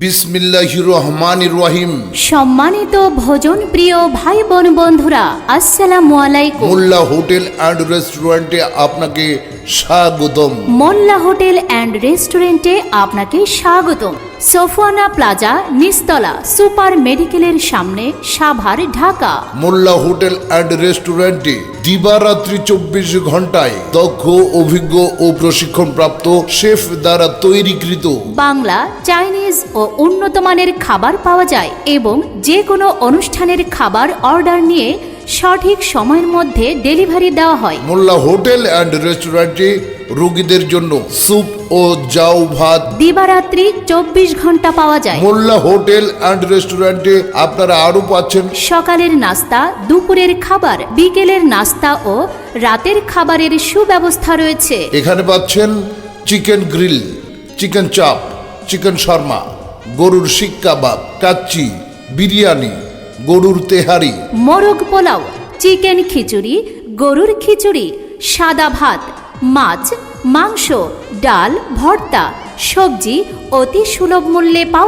বিসমিল্লাহির রহমানির রহিম। সম্মানিত ভোজন প্রিয় ভাই বোন বন্ধুরা, আসসালামু আলাইকুম। মোল্লা হোটেল অ্যান্ড রেস্টুরেন্টে আপনাকে স্বাগতম। মোল্লা হোটেল অ্যান্ড রেস্টুরেন্টে আপনাকে স্বাগতম। সোফানা প্লাজা, নিস্তলা, সুপার মেডিকেলের সামনে, সাভার, ঢাকা। মোল্লা হোটেল অ্যান্ড রেস্টুরেন্টে দিবারাত্রি 24 ঘন্টায় দক্ষ, অভিজ্ঞ ও প্রশিক্ষণপ্রাপ্ত শেফ দ্বারা তৈরিকৃত বাংলা, চাইনিজ ও উন্নত মানের খাবার পাওয়া যায় এবং যে কোনো অনুষ্ঠানের খাবার অর্ডার নিয়ে সঠিক সময়ের মধ্যে ডেলিভারি দেওয়া হয়। মোল্লা হোটেল অ্যান্ড রেস্টুরেন্টে রোগীদের জন্য স্যুপ ও জাউ ভাত দিবারাত্রি 24 ঘন্টা পাওয়া যায়। মোল্লা হোটেল অ্যান্ড রেস্টুরেন্টে আপনারা আরও পাচ্ছেন সকালের নাস্তা, দুপুরের খাবার, বিকেলের নাস্তা ও রাতের খাবারের সুব্যবস্থা রয়েছে। এখানে পাচ্ছেন চিকেন গ্রিল, চিকেন চাপ, চিকেন শর্মা, গরুর শিক কাবাব, কাচ্চি, বিরিয়ানি, গরুর তেহারি, মোরগ পোলাও, চিকেন খিচুড়ি, গরুর খিচুড়ি, সাদা ভাত, মাছ, মাংস, ডাল, ভর্তা, সবজি অতি সুলভ মূল্যে পাওয়া